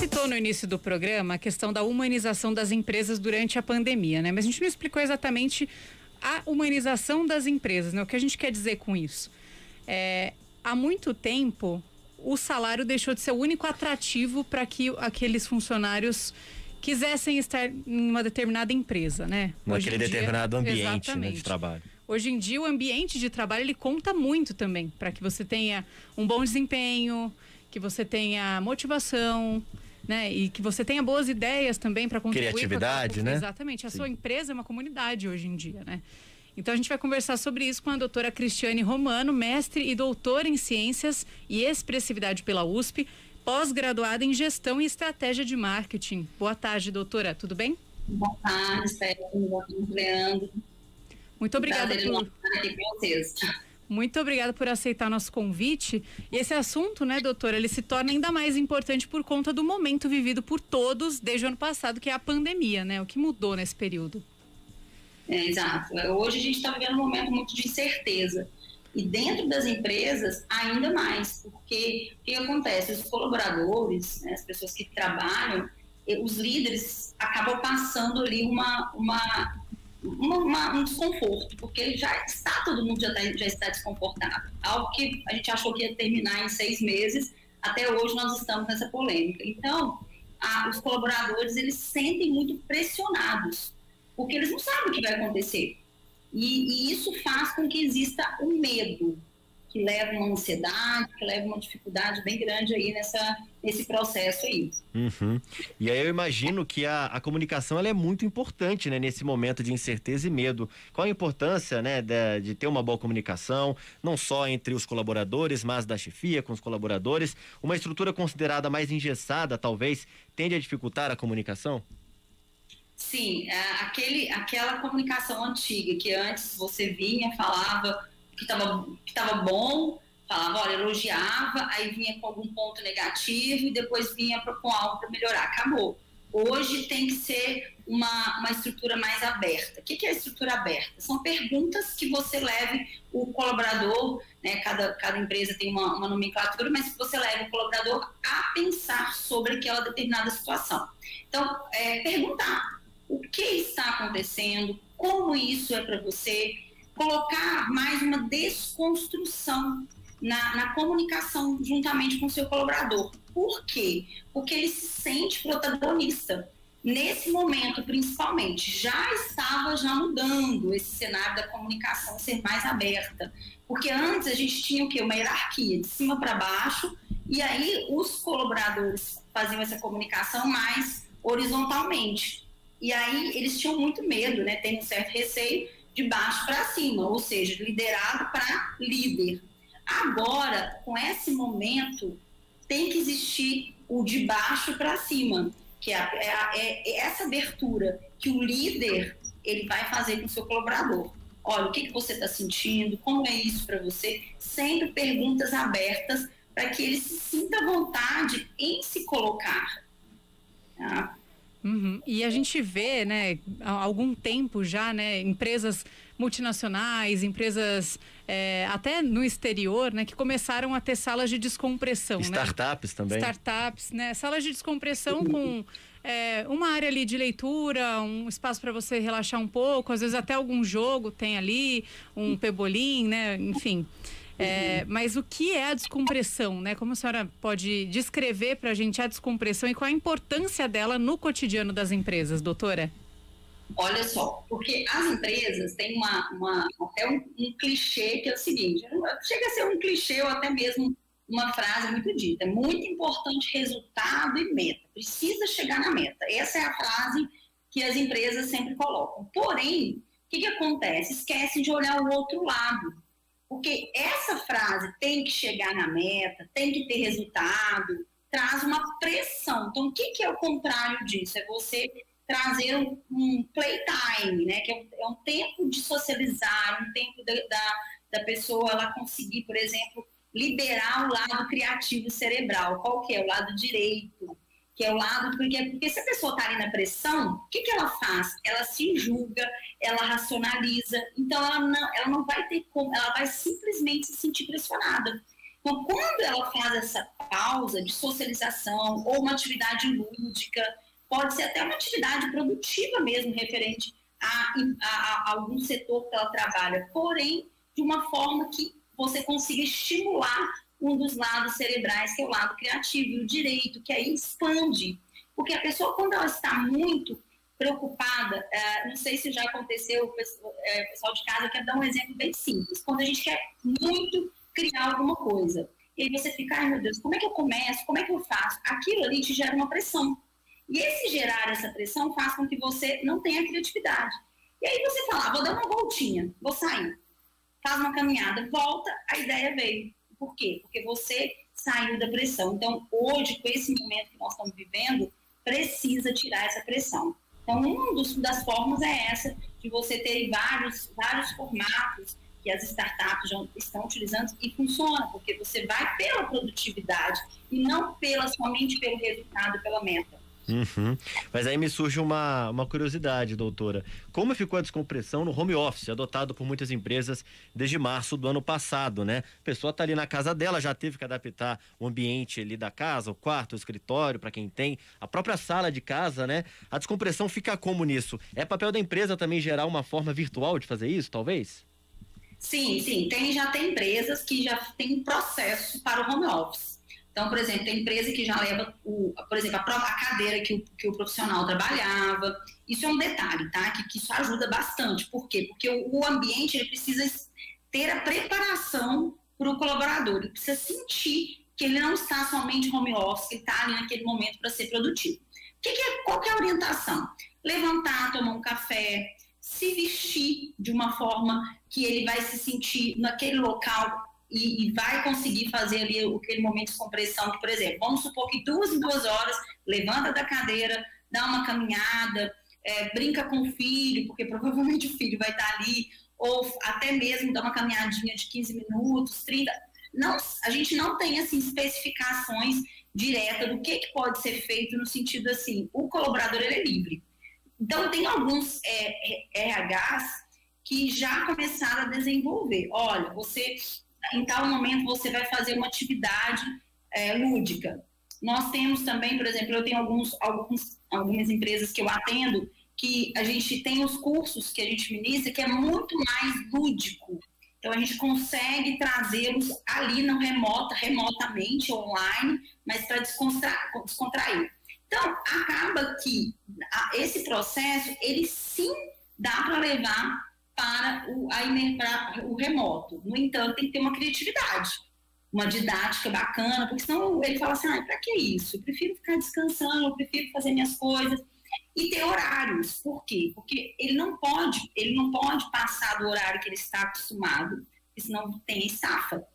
citou no início do programa a questão da humanização das empresas durante a pandemia, né? Mas a gente não explicou exatamente a humanização das empresas, né? O que a gente quer dizer com isso? Há muito tempo, o salário deixou de ser o único atrativo para que aqueles funcionários quisessem estar em uma determinada empresa, né? Naquele determinado ambiente, né, de trabalho. Hoje em dia, o ambiente de trabalho, ele conta muito também para que você tenha um bom desempenho, que você tenha motivação, né? E que você tenha boas ideias também para contribuir. Criatividade, né? Exatamente. A sua empresa é uma comunidade hoje em dia, né? Então a gente vai conversar sobre isso com a doutora Cristiane Romano, mestre e doutora em Ciências e Expressividade pela USP, pós-graduada em Gestão e Estratégia de Marketing. Boa tarde, doutora. Tudo bem? Boa tarde, Sérgio. Boa tarde, Leandro. Muito obrigada Muito obrigada por aceitar nosso convite. E esse assunto, né, doutora, ele se torna ainda mais importante por conta do momento vivido por todos desde o ano passado, que é a pandemia, né? O que mudou nesse período? Exato. Hoje a gente está vivendo um momento muito de incerteza. E dentro das empresas, ainda mais. Porque o que acontece? Os colaboradores, né, as pessoas que trabalham, os líderes acabam passando ali um desconforto, porque todo mundo já está desconfortável. Algo que a gente achou que ia terminar em 6 meses, até hoje nós estamos nessa polêmica. Então, os colaboradores, eles se sentem muito pressionados, porque eles não sabem o que vai acontecer. E isso faz com que exista um medo, que leva uma ansiedade, que leva uma dificuldade bem grande aí nesse processo aí. Uhum. E aí eu imagino que a comunicação ela é muito importante, né, nesse momento de incerteza e medo. Qual a importância, né, de ter uma boa comunicação, não só entre os colaboradores, mas da chefia com os colaboradores? Uma estrutura considerada mais engessada, talvez, tende a dificultar a comunicação? Sim, aquela comunicação antiga, que antes você vinha, falava que estava bom, falava, olha, elogiava, aí vinha com algum ponto negativo e depois vinha com algo para melhorar. Acabou. Hoje tem que ser uma estrutura mais aberta. O que é a estrutura aberta? São perguntas que você leve o colaborador, né, cada empresa tem uma nomenclatura, mas que você leve o colaborador a pensar sobre aquela determinada situação. Então, perguntar o que está acontecendo, como isso é para você, colocar mais uma desconstrução na comunicação juntamente com o seu colaborador. Por quê? Porque ele se sente protagonista. Nesse momento, principalmente, já estava mudando esse cenário da comunicação ser mais aberta. Porque antes a gente tinha o quê? Uma hierarquia de cima para baixo, e aí os colaboradores faziam essa comunicação mais horizontalmente. E aí eles tinham muito medo, né? Tem um certo receio de baixo para cima, ou seja, liderado para líder. Agora, com esse momento, tem que existir o de baixo para cima, que é essa abertura que o líder ele vai fazer com o seu colaborador. Olha, o que você está sentindo? Como é isso para você? Sempre perguntas abertas para que ele se sinta à vontade em se colocar. Tá? Uhum. E a gente vê, né, há algum tempo já, né, empresas multinacionais, empresas até no exterior, né, que começaram a ter salas de descompressão. Startups, né? Também. Startups, né, salas de descompressão com uma área ali de leitura, um espaço para você relaxar um pouco, às vezes até algum jogo tem ali, um pebolim, né, enfim. Mas o que é a descompressão, né? Como a senhora pode descrever para a gente a descompressão e qual a importância dela no cotidiano das empresas, doutora? Olha só, porque as empresas têm até um clichê que é o seguinte, chega a ser um clichê ou até mesmo uma frase muito dita, é muito importante resultado e meta, precisa chegar na meta. Essa é a frase que as empresas sempre colocam. Porém, o que acontece? Esquecem de olhar o outro lado. Porque essa frase tem que chegar na meta, tem que ter resultado, traz uma pressão. Então, o que é o contrário disso? É você trazer um playtime, né? Que é um tempo de socializar, um tempo da pessoa ela conseguir, por exemplo, liberar o lado criativo cerebral. Qual que é? O lado direito, que é o lado... Porque se a pessoa está ali na pressão, o que ela faz? Ela se julga, ela racionaliza, então ela não vai ter como, ela vai simplesmente se sentir pressionada. Então, quando ela faz essa pausa de socialização ou uma atividade lúdica, pode ser até uma atividade produtiva mesmo, referente a algum setor que ela trabalha, porém, de uma forma que você consiga estimular um dos lados cerebrais, que é o lado criativo, e o direito, que aí expande. Porque a pessoa, quando ela está muito preocupada, não sei se já aconteceu, o pessoal de casa quer dar um exemplo bem simples. Quando a gente quer muito criar alguma coisa, e aí você fica, ai meu Deus, como é que eu começo? Como é que eu faço? Aquilo ali te gera uma pressão. E esse gerar essa pressão faz com que você não tenha criatividade. E aí você fala, vou dar uma voltinha, vou sair. Faz uma caminhada, volta, a ideia veio. Por quê? Porque você saiu da pressão. Então, hoje, com esse momento que nós estamos vivendo, precisa tirar essa pressão. Então, uma das formas é essa, de você ter vários formatos que as startups já estão utilizando e funciona, porque você vai pela produtividade e não somente pelo resultado, pela meta. Uhum. Mas aí me surge uma curiosidade, doutora. Como ficou a descompressão no home office, adotado por muitas empresas desde março do ano passado, né? A pessoa tá ali na casa dela, já teve que adaptar o ambiente ali da casa, o quarto, o escritório, para quem tem, a própria sala de casa, né? A descompressão fica como nisso? É papel da empresa também gerar uma forma virtual de fazer isso, talvez? Sim. Já tem empresas que já têm processo para o home office. Então, por exemplo, tem empresa que já leva, por exemplo, a cadeira que o profissional trabalhava. Isso é um detalhe, tá? Que isso ajuda bastante. Por quê? Porque o ambiente ele precisa ter a preparação para o colaborador. Ele precisa sentir que ele não está somente home office, que ele está ali naquele momento para ser produtivo. Qual que é a orientação? Levantar, tomar um café, se vestir de uma forma que ele vai se sentir naquele local e vai conseguir fazer ali aquele momento de descompressão, que, por exemplo, vamos supor que 2 em 2 horas, levanta da cadeira, dá uma caminhada, brinca com o filho, porque provavelmente o filho vai estar ali, ou até mesmo dá uma caminhadinha de 15 minutos, 30. Não, a gente não tem, assim, especificações diretas do que pode ser feito no sentido, assim, o colaborador, ele é livre. Então, tem alguns RHs que já começaram a desenvolver. Olha, em tal momento você vai fazer uma atividade lúdica. Nós temos também, por exemplo, eu tenho algumas empresas que eu atendo, que a gente tem os cursos que a gente ministra, que é muito mais lúdico. Então, a gente consegue trazê-los ali remotamente, online, mas para descontrair. Então, acaba que esse processo, ele sim dá para levar para o remoto. No entanto, tem que ter uma criatividade, uma didática bacana, porque senão ele fala assim, para que isso? Eu prefiro ficar descansando, eu prefiro fazer minhas coisas. E ter horários. Por quê? Porque ele não pode passar do horário que ele está acostumado, porque senão tem estafa.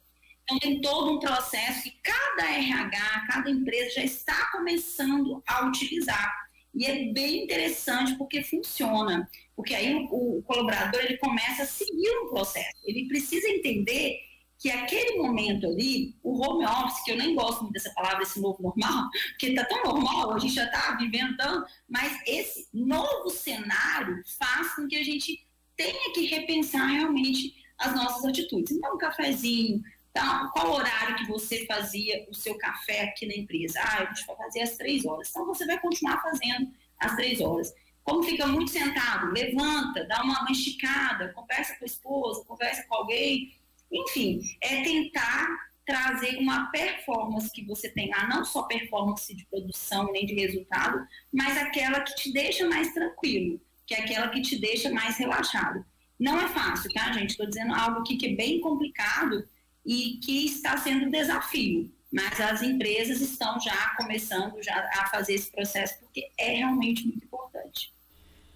Então, tem todo um processo que cada RH, cada empresa já está começando a utilizar. E é bem interessante porque funciona. Porque aí o colaborador ele começa a seguir um processo. Ele precisa entender que aquele momento ali, o home office, que eu nem gosto muito dessa palavra, esse novo normal, porque está tão normal, a gente já está vivendo tanto, mas esse novo cenário faz com que a gente tenha que repensar realmente as nossas atitudes. Então, um cafezinho, tá? Qual horário que você fazia o seu café aqui na empresa? A gente vai fazer às 3 horas. Então, você vai continuar fazendo às 3 horas. Como fica muito sentado, levanta, dá uma esticada, conversa com a esposa, conversa com alguém. Enfim, é tentar trazer uma performance que você tem lá, não só performance de produção nem de resultado, mas aquela que te deixa mais tranquilo, que é aquela que te deixa mais relaxado. Não é fácil, tá, gente? Estou dizendo algo aqui que é bem complicado e que está sendo um desafio, mas as empresas estão já começando a fazer esse processo porque é realmente muito importante.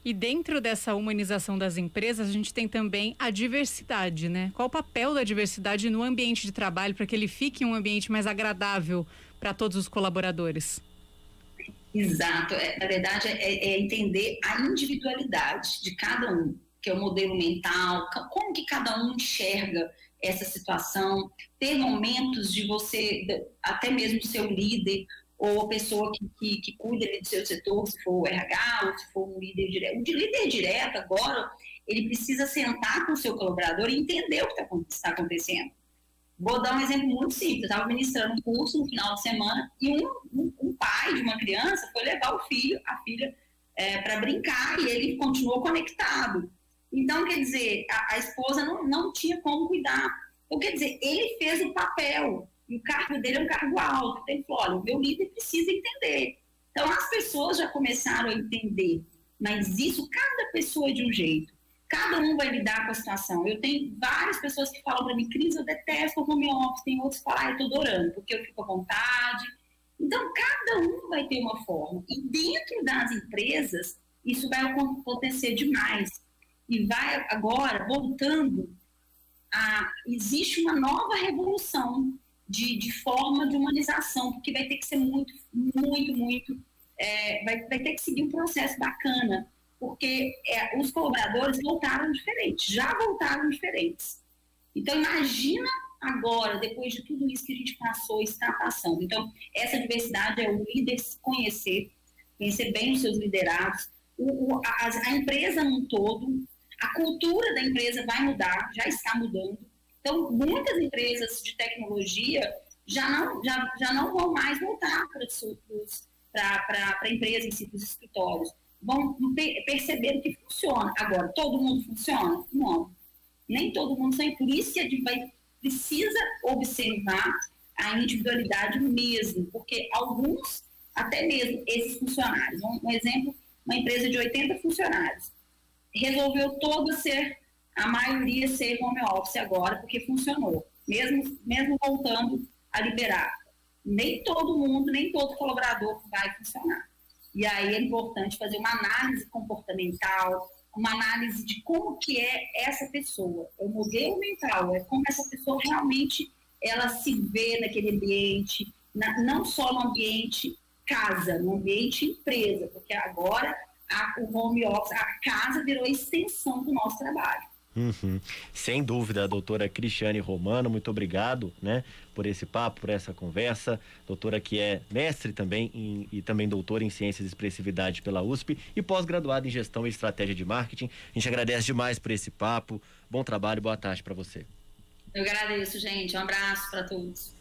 E dentro dessa humanização das empresas, a gente tem também a diversidade, né? Qual o papel da diversidade no ambiente de trabalho para que ele fique um ambiente mais agradável para todos os colaboradores? Exato. Na verdade, é entender a individualidade de cada um, que é o modelo mental, como que cada um enxerga essa situação, ter momentos de você, até mesmo do seu líder, ou a pessoa que cuida do seu setor, se for o RH, ou se for um líder direto. O líder direto, agora, ele precisa sentar com o seu colaborador e entender o que está acontecendo. Vou dar um exemplo muito simples. Eu estava ministrando um curso no final de semana e um pai de uma criança foi levar a filha, para brincar, e ele continuou conectado. Então, quer dizer, a esposa não tinha como cuidar. Então, quer dizer, ele fez o papel, e o cargo dele é um cargo alto. Então, ele falou, olha, o meu líder precisa entender. Então, as pessoas já começaram a entender, mas isso, cada pessoa é de um jeito. Cada um vai lidar com a situação. Eu tenho várias pessoas que falam para mim, Cris, eu detesto o home office. Tem outros que falam, eu estou adorando, porque eu fico à vontade. Então, cada um vai ter uma forma. E dentro das empresas, isso vai acontecer demais. E vai agora, voltando, existe uma nova revolução de forma de humanização, porque vai ter que ser muito, vai ter que seguir um processo bacana, porque os colaboradores voltaram diferentes, já voltaram diferentes. Então, imagina agora, depois de tudo isso que a gente passou, está passando. Então, essa diversidade é o líder se conhecer bem os seus liderados, a empresa num todo, a cultura da empresa vai mudar, já está mudando. Então, muitas empresas de tecnologia já não vão mais voltar para a empresa em si, para os escritórios. Vão perceber que funciona. Agora, todo mundo funciona? Não. Nem todo mundo funciona. Por isso que a gente precisa observar a individualidade mesmo, porque alguns, até mesmo esses funcionários, um exemplo, uma empresa de 80 funcionários, resolveu a maioria ser home office agora, porque funcionou, mesmo voltando a liberar. Nem todo mundo, nem todo colaborador vai funcionar. E aí é importante fazer uma análise comportamental, uma análise de como que é essa pessoa, é o modelo mental, é como essa pessoa realmente ela se vê naquele ambiente, não só no ambiente casa, no ambiente empresa, porque agora o home office, a casa virou extensão do nosso trabalho. Uhum. Sem dúvida, doutora Cristiane Romano, muito obrigado, né, por esse papo, por essa conversa. Doutora que é mestre também e também doutora em Ciências de Expressividade pela USP e pós-graduada em Gestão e Estratégia de Marketing. A gente agradece demais por esse papo. Bom trabalho, boa tarde para você. Eu agradeço, gente. Um abraço para todos.